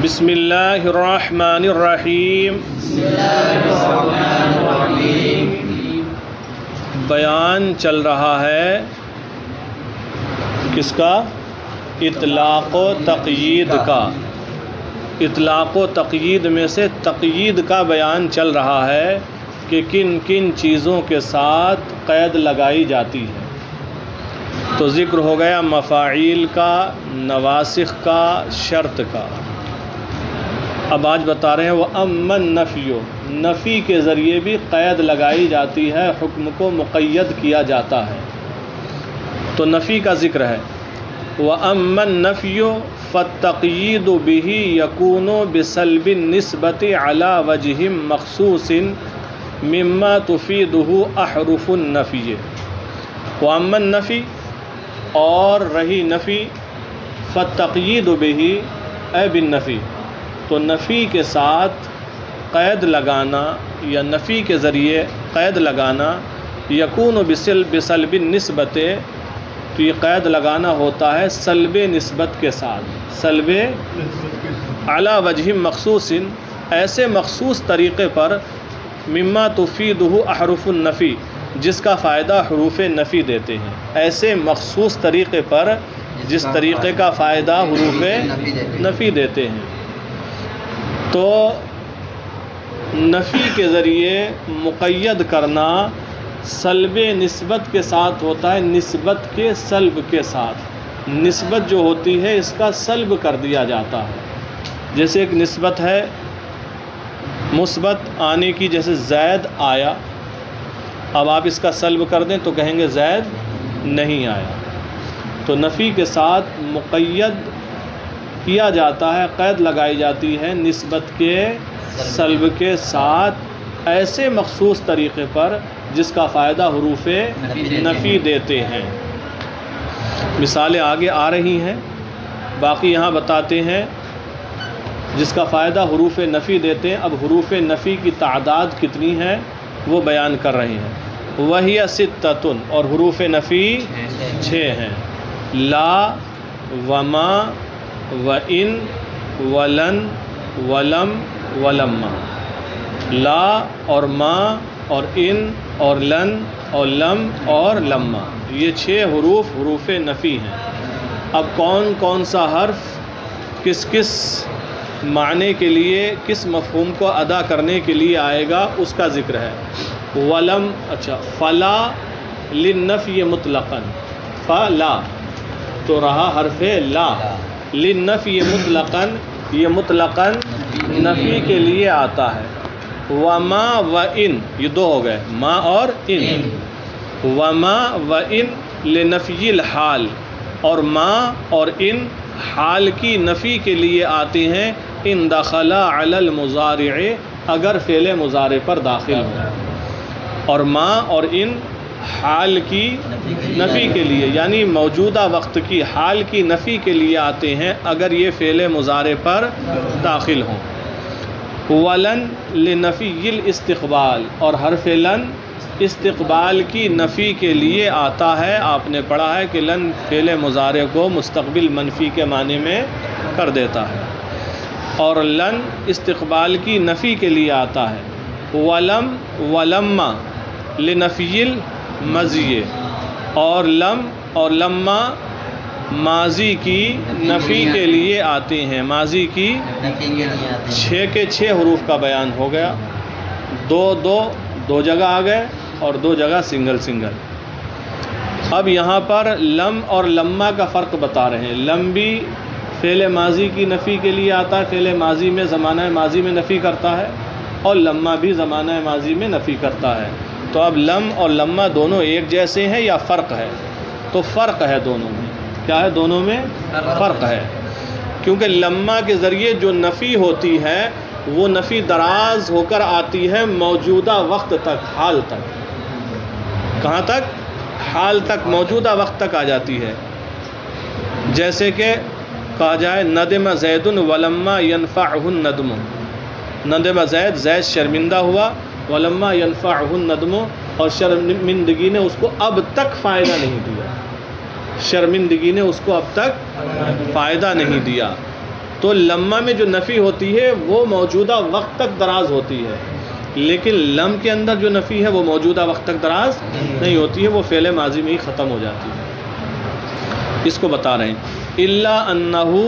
بسم اللہ الرحمن الرحیم۔ بیان چل رہا ہے کس کا؟ اطلاق و تقیید کا۔ اطلاق و تقیید میں سے تقیید کا بیان چل رہا ہے کہ کن کن چیزوں کے ساتھ قید لگائی جاتی ہے۔ تو ذکر ہو گیا مفاعیل کا، نواسخ کا، شرط کا۔ اب آج بتا رہے ہیں وہ امن نفی، نفی کے ذریعے بھی قید لگائی جاتی ہے، حکم کو مقید کیا جاتا ہے۔ تو نفی کا ذکر ہے۔ وَأَمَّا النَّفْيُ فَالتَّقْيِيدُ بِهِ يَكُونُ بِسَلْبِ النِّسْبَةِ عَلَى وَجْهٍ مَخْصُوصٍ مِمَّا تُفِيدُهُ أَحْرُفُ النَّفْيِ۔ وَأَمَّا النَّفْيُ، اور رہی نفی، فَالتَّقْيِيدُ بِهِ اے بالنفی، تو نفی کے ساتھ قید لگانا یا نفی کے ذریعے قید لگانا، یکون بسلب النسبت، تو یہ قید لگانا ہوتا ہے سلب نسبت کے ساتھ، سلب علی وجہ مخصوص، ایسے مخصوص طریقے پر، مما تفیدہ احرف النفی، جس کا فائدہ حروف نفی دیتے ہیں، ایسے مخصوص طریقے پر جس طریقے کا فائدہ حروف نفی دیتے ہیں۔ تو نفی کے ذریعے مقید کرنا سلب نسبت کے ساتھ ہوتا ہے، نسبت کے سلب کے ساتھ۔ نسبت جو ہوتی ہے اس کا سلب کر دیا جاتا ہے۔ جیسے ایک نسبت ہے مثبت آنے کی، جیسے زید آیا، اب آپ اس کا سلب کر دیں تو کہیں گے زید نہیں آیا۔ تو نفی کے ساتھ مقید کیا جاتا ہے، قید لگائی جاتی ہے نسبت کے سلب کے ساتھ، ایسے مخصوص طریقے پر جس کا فائدہ حروف نفی دیتے ہیں۔ مثالیں آگے آ رہی ہیں، باقی یہاں بتاتے ہیں جس کا فائدہ حروف نفی دیتے ہیں۔ اب حروف نفی کی تعداد کتنی ہے وہ بیان کر رہے ہیں۔ وَهِيَ سِتَّةٌ، اور حروف نفی 6 ہیں، لا، وما، وَإِن، وَلَن، وَلَم، وَلَمَّا۔ لا اور ما اور ان اور لن اور لم اور لما، یہ 6 حروف حروف نفی ہیں۔ اب کون کون سا حرف کس کس معنی کے لیے، کس مفہوم کو ادا کرنے کے لیے آئے گا اس کا ذکر ہے۔ ولم، اچھا، فلا للنفی مطلقاً، فلا تو رہا حرف لا، للنفی مطلقاً، یہ مطلقاً نفی کے لیے آتا ہے۔ وما وَإِن، یہ 2 ہو گئے، ما اور ان۔ وما وَإِن لنفی الحال، اور ما اور ان حال کی نفی کے لیے آتے ہیں، ان دخلا علی المضارع، اگر فعل مضارع پر داخل ہو۔ اور ما اور ان حال کی نفی کے لیے، یعنی موجودہ وقت کی حال کی نفی کے لیے آتے ہیں اگر یہ فعل مضارع پر داخل ہوں۔ ولن لنفی الاستقبال، اور حرف لن استقبال کی نفی کے لیے آتا ہے۔ آپ نے پڑھا ہے کہ لن فعل مضارع کو مستقبل منفی کے معنی میں کر دیتا ہے، اور لن استقبال کی نفی کے لیے آتا ہے۔ ولم ولما لنفی المضی، اور لم اور لما ماضی کی نفی کے لیے آتے ہیں، ماضی کی 6 کے 6 حروف کا بیان ہو گیا۔ 2 جگہ آ گئے اور 2 جگہ سنگل سنگل۔ اب یہاں پر لم اور لما کا فرق بتا رہے ہیں۔ لم بھی فعل ماضی کی نفی کے لیے آتا ہے، فعل ماضی میں زمانہ ماضی میں نفی کرتا ہے، اور لما بھی زمانہ ماضی میں نفی کرتا ہے۔ تو اب لم اور لما دونوں ایک جیسے ہیں یا فرق ہے؟ تو فرق ہے دونوں میں۔ کیا ہے؟ دونوں میں فرق ہے، کیونکہ لما کے ذریعے جو نفی ہوتی ہے وہ نفی دراز ہو کر آتی ہے موجودہ وقت تک، حال تک۔ کہاں تک؟ حال تک، موجودہ وقت تک آ جاتی ہے۔ جیسے کہ کہا جائے ندم زید ولما ينفعه الندم، ندم زید، زید شرمندہ ہوا، ولما ينفعه الندم، اور شرمندگی نے اس کو اب تک فائدہ نہیں دیا، شرمندگی نے اس کو اب تک فائدہ نہیں دیا۔ تو لما میں جو نفی ہوتی ہے وہ موجودہ وقت تک دراز ہوتی ہے، لیکن لم کے اندر جو نفی ہے وہ موجودہ وقت تک دراز نہیں ہوتی ہے، وہ فعل ماضی میں ہی ختم ہو جاتی ہے۔ اس کو بتا رہے ہیں الا انہو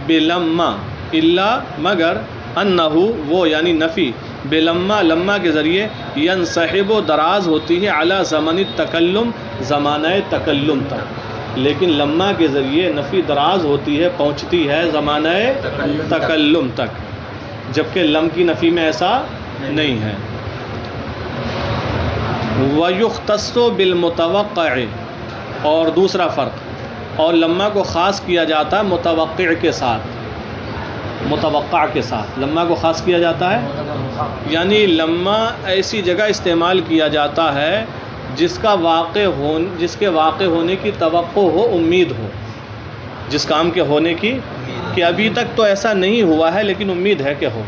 بلما، الا مگر انہو وہ یعنی نفی بلما لما کے ذریعے ینسحب و دراز ہوتی ہے علی زمن التکلم زمانہ تکلم تک، لیکن لما کے ذریعے نفی دراز ہوتی ہے پہنچتی ہے زمانہ تکلم تک، جبکہ لم کی نفی میں ایسا نہیں ہے۔ وَيُخْتَصُّ بِالْمُتَوَقِّعِ، اور دوسرا فرق، اور لما کو خاص کیا جاتا ہے متوقع کے ساتھ، متوقع کے ساتھ لما کو خاص کیا جاتا ہے، یعنی لما ایسی جگہ استعمال کیا جاتا ہے جس کے واقع ہونے کی توقع ہو، امید ہو، جس کام کے ہونے کی کہ ابھی تک تو ایسا نہیں ہوا ہے لیکن امید ہے کہ ہو،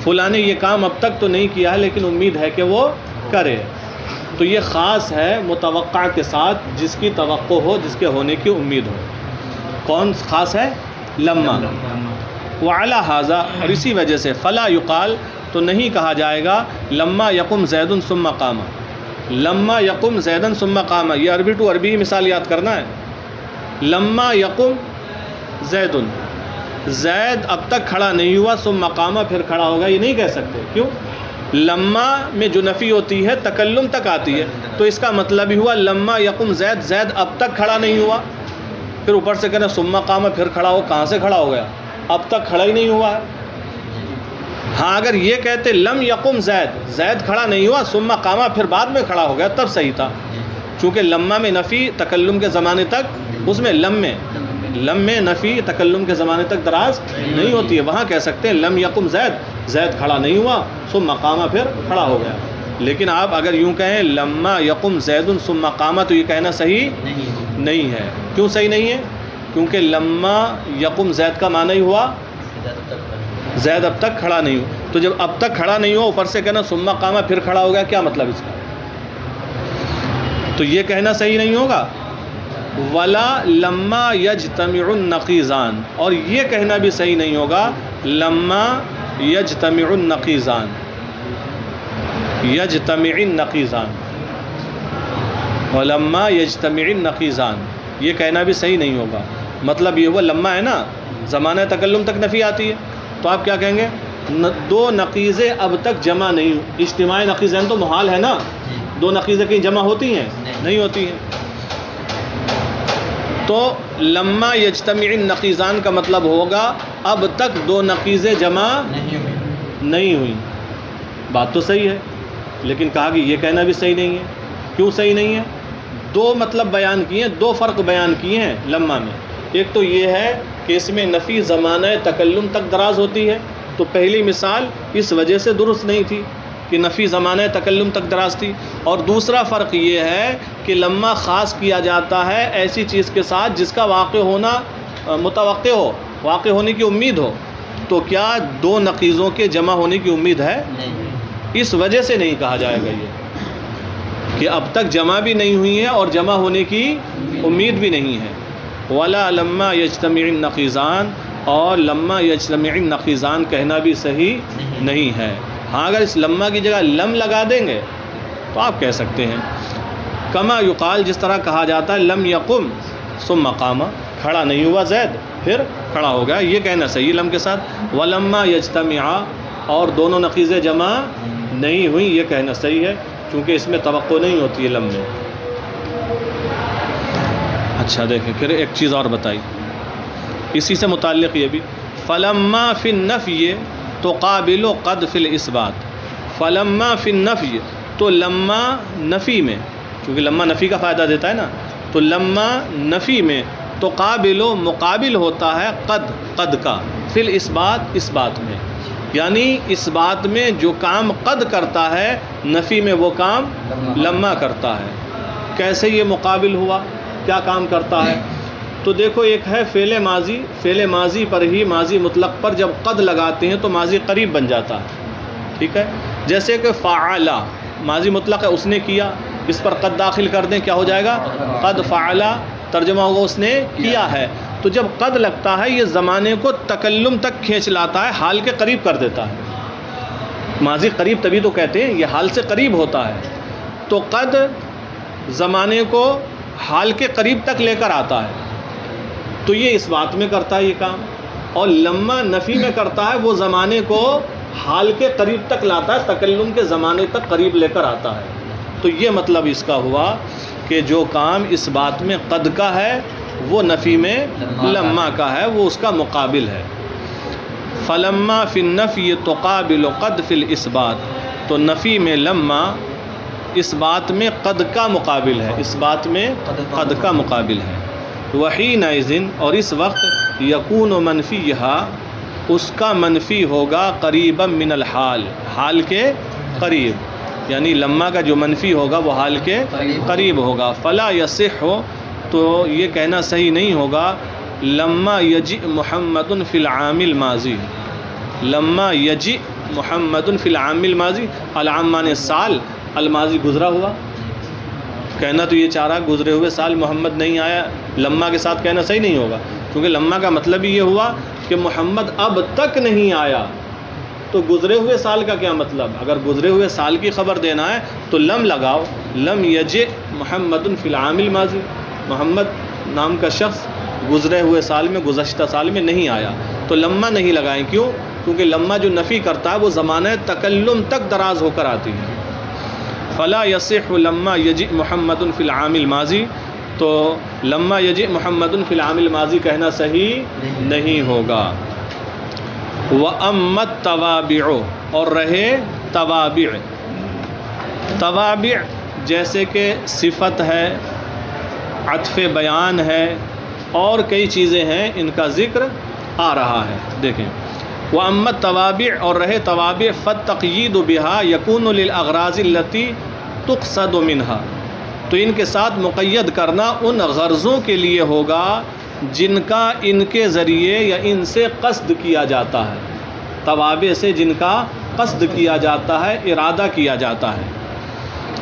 فلاں نے یہ کام اب تک تو نہیں کیا ہے لیکن امید ہے کہ وہ کرے، تو یہ خاص ہے متوقع کے ساتھ جس کی توقع ہو، جس کے ہونے کی امید ہو۔ کون خاص ہے؟ لما۔ وعلی ھذا، اور اسی وجہ سے فلا یقال، تو نہیں کہا جائے گا لما یقم زید ثم قام، لما یقم زید ثم قام، یہ عربی ٹو عربی مثال یاد کرنا ہے۔ لما یقم زید، زید اب تک کھڑا نہیں ہوا، ثم قام پھر کھڑا ہوگا، یہ نہیں کہہ سکتے، کیوں؟ لما میں جو نفی ہوتی ہے تکلم تک آتی ہے، تو اس کا مطلب ہی ہوا لما یقم زید، زید اب تک کھڑا نہیں ہوا، پھر اوپر سے کہنا ثم قام پھر کھڑا ہو، کہاں سے کھڑا ہو گیا؟ اب تک کھڑا ہی نہیں ہوا ہے۔ ہاں اگر یہ کہتے لم یقم زید، زید کھڑا نہیں ہوا، ثم قام پھر بعد میں کھڑا ہو گیا، تب صحیح تھا، چونکہ لما میں نفی تکلم کے زمانے تک، اس میں لم میں نفی تکلم کے زمانے تک دراز نہیں ہوتی ہے، وہاں کہہ سکتے ہیں لم یقم زید، زید کھڑا نہیں ہوا، ثم قام پھر کھڑا ہو گیا۔ لیکن آپ اگر یوں کہیں لما یقم زید ثم قام، تو یہ کہنا صحیح نہیں ہے۔ کیوں صحیح نہیں ہے؟ کیونکہ لما یقم زید کا معنی ہی ہوا زید اب تک کھڑا نہیں ہو، تو جب اب تک کھڑا نہیں ہوا اوپر سے کہنا ثم قام پھر کھڑا ہو گیا، کیا مطلب اس کا؟ تو یہ کہنا صحیح نہیں ہوگا۔ ولا لما یجتمع النقیضان، اور یہ کہنا بھی صحیح نہیں ہوگا لما یجتمع النقیضان، یجتمع النقیضان، ولما یجتمع النقیضان، یہ کہنا بھی صحیح نہیں ہوگا۔ مطلب یہ ہوا لما ہے نا زمانہ تکلم تک نفی آتی ہے، تو آپ کیا کہیں گے؟ دو نقیضیں اب تک جمع نہیں، اجتماع نقیضین تو محال ہے نا، دو نقیضیں کہیں جمع ہوتی ہیں؟ نہیں ہوتی ہیں۔ تو لما یجتمع النقیضان کا مطلب ہوگا اب تک دو نقیضیں جمع نہیں ہوئی۔ بات تو صحیح ہے، لیکن کہا کہ یہ کہنا بھی صحیح نہیں ہے۔ کیوں صحیح نہیں ہے؟ دو مطلب بیان کیے ہیں، دو فرق بیان کیے ہیں لما میں۔ ایک تو یہ ہے کہ اس میں نفی زمانہ تکلم تک دراز ہوتی ہے، تو پہلی مثال اس وجہ سے درست نہیں تھی کہ نفی زمانہ تکلم تک دراز تھی، اور دوسرا فرق یہ ہے کہ لما خاص کیا جاتا ہے ایسی چیز کے ساتھ جس کا واقع ہونا متوقع ہو، واقع ہونے کی امید ہو، تو کیا دو نقیضوں کے جمع ہونے کی امید ہے؟ اس وجہ سے نہیں کہا جائے گا یہ کہ اب تک جمع بھی نہیں ہوئی ہے اور جمع ہونے کی امید بھی نہیں ہے۔ ولا لما یجتمع النقیضان، اور لما یجتمع النقیضان کہنا بھی صحیح نہیں ہے۔ ہاں اگر اس لما کی جگہ لم لگا دیں گے تو آپ کہہ سکتے ہیں کما یقال، جس طرح کہا جاتا ہے لم یقم ثم قام، کھڑا نہیں ہوا زید پھر کھڑا ہو گیا، یہ کہنا صحیح لم کے ساتھ۔ ولما یجتمع، اور دونوں نقیضیں جمع نہیں ہوئیں، یہ کہنا صحیح ہے چونکہ اس میں توقع نہیں ہوتی ہے لم میں۔ اچھا دیکھیں پھر ایک چیز اور بتائی اسی سے متعلق، یہ بھی فلما فی النفی تقابل قد فی الاثبات، فلما فی النفی، تو لما نفی میں، چونکہ لما نفی کا فائدہ دیتا ہے نا، تو لما نفی میں تقابل، مقابل ہوتا ہے قد کا، فی الاثبات، اس بات میں، یعنی اس بات میں جو کام قد کرتا ہے نفی میں وہ کام لما کرتا ہے۔ کیسے یہ مقابل ہوا؟ کیا کام کرتا ہے؟ تو دیکھو ایک ہے فعل ماضی، فعل ماضی پر ہی ماضی مطلق پر جب قد لگاتے ہیں تو ماضی قریب بن جاتا ہے، ٹھیک ہے؟ جیسے کہ فعل، ماضی مطلق ہے، اس نے کیا، اس پر قد داخل کر دیں کیا ہو جائے گا؟ قد فعل، ترجمہ ہوگا اس نے کیا ہے۔ تو جب قد لگتا ہے یہ زمانے کو تکلم تک کھینچ لاتا ہے، حال کے قریب کر دیتا ہے. ماضی قریب تبھی تو کہتے ہیں، یہ حال سے قریب ہوتا ہے. تو قد زمانے کو حال کے قریب تک لے کر آتا ہے، تو یہ اس بات میں کرتا ہے یہ کام. اور لما نفی میں کرتا ہے، وہ زمانے کو حال کے قریب تک لاتا ہے، تکلم کے زمانے تک قریب لے کر آتا ہے. تو یہ مطلب اس کا ہوا کہ جو کام اس بات میں قد کا ہے وہ نفی میں لما کا ہے، وہ اس کا مقابل ہے. فلما فی النفی تقابل قد فی الاثبات، تو نفی میں لما اس بات میں قد کا مقابل ہے، اس بات میں قد کا مقابل ہے. وحینئذ، اور اس وقت یکون منفیہا، اس کا منفی ہوگا قریبا من الحال، حال کے قریب، یعنی لما کا جو منفی ہوگا وہ حال کے قریب ہوگا. فلا یصح، تو یہ کہنا صحیح نہیں ہوگا لما یجئ محمد فی العام الماضی، لما یجئ محمد فی العام الماضی، العام مانے سال، الماضی گزرا ہوا. کہنا تو یہ چاہ رہا گزرے ہوئے سال محمد نہیں آیا، لما کے ساتھ کہنا صحیح نہیں ہوگا، کیونکہ لما کا مطلب ہی یہ ہوا کہ محمد اب تک نہیں آیا. تو گزرے ہوئے سال کا کیا مطلب؟ اگر گزرے ہوئے سال کی خبر دینا ہے تو لم لگاؤ، لم یجئ محمد فی العام الماضی، محمد نام کا شخص گزرے ہوئے سال میں، گزشتہ سال میں نہیں آیا. تو لما نہیں لگائیں، کیوں؟ کیونکہ لما جو نفی کرتا ہے وہ زمانہ تکلم تک دراز ہو کر آتی ہے. فلا یصح لما یجئ محمد فی العام الماضی، تو لما یجئ محمد فی العام الماضی کہنا صحیح نہیں ہوگا. وَأَمَّا التَّوَابِعُ، اور رہے توابع. توابع جیسے کہ صفت ہے، عطف بیان ہے، اور کئی چیزیں ہیں، ان کا ذکر آ رہا ہے. دیکھیں، وَأَمَّا التَّوَابِعُ، اور رہے توابع، فَالتَّقْيِيدُ بِهَا يَكُونُ لِلْأَغْرَاضِ الَّتِي تُقْصَدُ مِنْهَا، تو ان کے ساتھ مقید کرنا ان غرضوں کے لیے ہوگا جن کا ان کے ذریعے یا ان سے قصد کیا جاتا ہے. توابع سے جن کا قصد کیا جاتا ہے، ارادہ کیا جاتا ہے.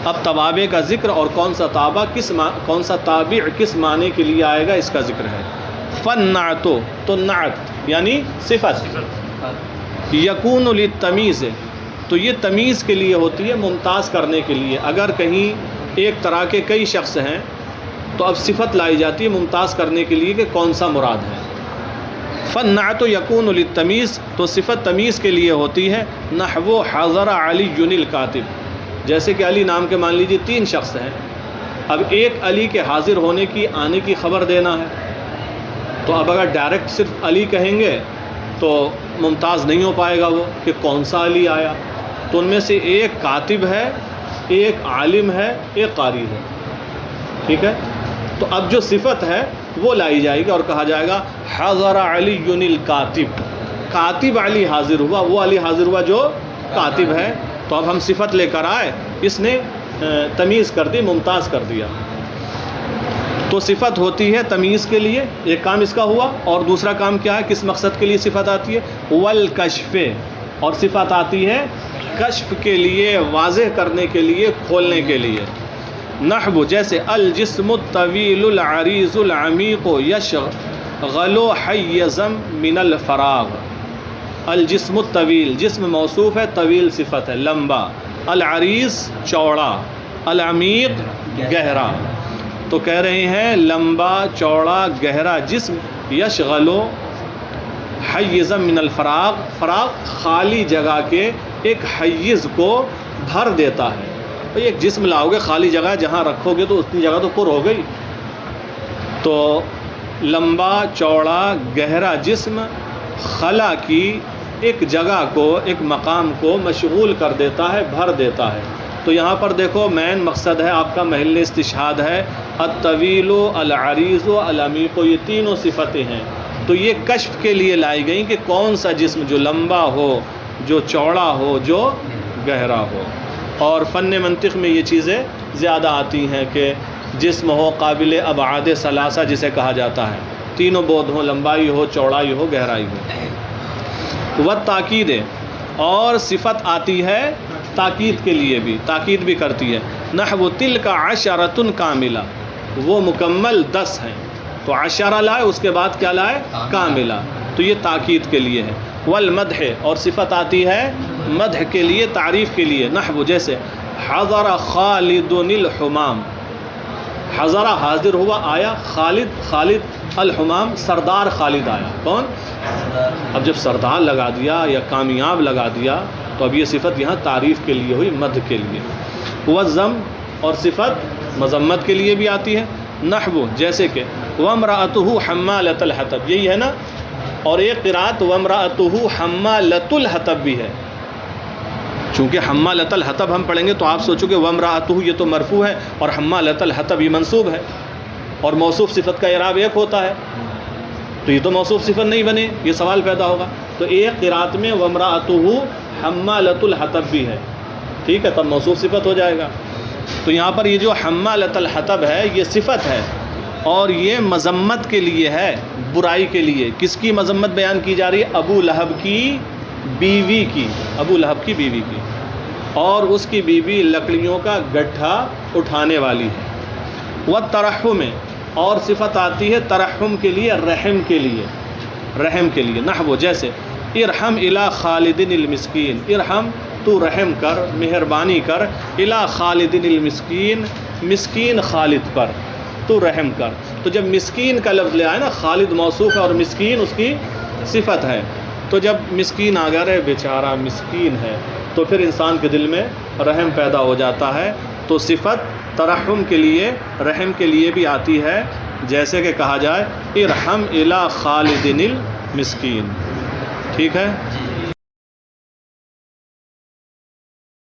اب توابع کا ذکر اور کون سا تابع کس معنی کے لیے آئے گا اس کا ذکر ہے. فالنعت، تو نعت یعنی صفت، یکون للتمیز، تو یہ تمیز کے لیے ہوتی ہے، ممتاز کرنے کے لیے. اگر کہیں ایک طرح کے کئی شخص ہیں تو اب صفت لائی جاتی ہے ممتاز کرنے کے لیے کہ کون سا مراد ہے. فالنعت یکون للتمیز، تو صفت تمیز کے لیے ہوتی ہے. نحو حضر علی الکاتب، جیسے کہ علی نام کے مان لیجیے 3 شخص ہیں، اب ایک علی کے حاضر ہونے کی، آنے کی خبر دینا ہے. تو اب اگر ڈائریکٹ صرف علی کہیں گے تو ممتاز نہیں ہو پائے گا وہ کہ کون سا علی آیا. تو ان میں سے ایک کاتب ہے، ایک عالم ہے، ایک قاری ہے. ٹھیک ہے، تو اب جو صفت ہے وہ لائی جائے گی اور کہا جائے گا حضر علی الکاتب، کاتب علی حاضر ہوا، وہ علی حاضر ہوا جو کاتب ہے. تو اب ہم صفت لے کر آئے، اس نے تمیز کر دی، ممتاز کر دیا. تو صفت ہوتی ہے تمیز کے لیے، ایک کام اس کا ہوا. اور دوسرا کام کیا ہے، کس مقصد کے لیے صفت آتی ہے؟ والکشف، اور صفت آتی ہے کشف کے لیے، واضح کرنے کے لیے، کھولنے کے لیے. نحو جیسے الجسم الطویل العریض العمیق یشغل حیزا من الفراغ. الجسم الطویل، جسم موصوف ہے، طویل صفت ہے، لمبا. العریض چوڑا، العمیق گہرا. تو کہہ رہے ہیں لمبا چوڑا گہرا جسم، یشغل حیزا من الفراغ، فراغ خالی جگہ کے ایک حیز کو بھر دیتا ہے. ایک جسم لاؤ گے، خالی جگہ جہاں رکھو گے تو اتنی جگہ تو پر ہو گئی. تو لمبا چوڑا گہرا جسم خلا کی ایک جگہ کو، ایک مقام کو مشغول کر دیتا ہے، بھر دیتا ہے. تو یہاں پر دیکھو مین مقصد ہے آپ کا، محل استشہاد ہے الطویل، العریض، العمیق، یہ تینوں صفتیں ہیں. تو یہ کشف کے لیے لائی گئیں کہ کون سا جسم جو لمبا ہو، جو چوڑا ہو، جو گہرا ہو. اور فن منطق میں یہ چیزیں زیادہ آتی ہیں کہ جسم ہو قابل ابعاد ثلاثہ جسے کہا جاتا ہے، تینوں بعد ہو، لمبائی ہو، چوڑائی ہو، گہرائی ہو. والتاکید، اور صفت آتی ہے تاکید کے لیے بھی، تاکید بھی کرتی ہے. نحو تلک عشرۃ کاملہ، وہ مکمل 10 ہیں. تو عشرہ لائے، اس کے بعد کیا لائے؟ کاملہ، تو یہ تاکید کے لیے ہے۔ والمدح، اور صفت آتی ہے مدح کے لیے، تعریف کے لیے، نحو جیسے حضر خالد الحمام، حضر حاضر ہوا، آیا، خالد الحمام سردار خالد آیا، کون؟ اب جب سردار لگا دیا یا کامیاب لگا دیا تو اب یہ صفت یہاں تعریف کے لیے ہوئی، مدح کے لیے۔ والذم، اور صفت مذمت کے لیے بھی آتی ہے، نحو جیسے کہ وامرأتہ حمالۃ الحطب، یہی ہے نا، اور ایک قرأت وامرأتہ حمالۃ الحطب بھی ہے، چونکہ حمالۃ الحطب ہم پڑھیں گے تو آپ سوچو کہ وامرأتہ یہ تو مرفوع ہے اور حمالۃ الحطب یہ منصوب ہے، اور موصوف صفت کا اعراب ایک ہوتا ہے، تو یہ تو موصوف صفت نہیں بنے، یہ سوال پیدا ہوگا۔ تو ایک قرأت میں وامرأتہ حمالۃ الحطب بھی ہے، ٹھیک ہے، تب موصوف صفت ہو جائے گا۔ تو یہاں پر یہ جو حمالۃ الحطب ہے یہ صفت ہے، اور یہ مذمت کے لیے ہے، برائی کے لیے۔ کس کی مذمت بیان کی جا رہی ہے؟ ابو لہب کی بیوی کی، ابو لہب کی بیوی کی، اور اس کی بیوی لکڑیوں کا گٹھا اٹھانے والی ہے۔ والترحم، اور صفت آتی ہے ترحم کے لیے، رحم کے لیے، رحم کے لیے، نحو جیسے ارحم الی خالد المسکین، ارحم تو رحم کر، مہربانی کر، الی خالد المسکین، مسکین خالد پر تو رحم کر۔ تو جب مسکین کا لفظ لے آئے نا، خالد موصوف ہے اور مسکین اس کی صفت ہے، تو جب مسکین آ گیا رہے بیچارہ مسکین ہے تو پھر انسان کے دل میں رحم پیدا ہو جاتا ہے۔ تو صفت ترحم کے لیے، رحم کے لیے بھی آتی ہے، جیسے کہ کہا جائے ارحم الی خالد المسکین، ٹھیک ہے۔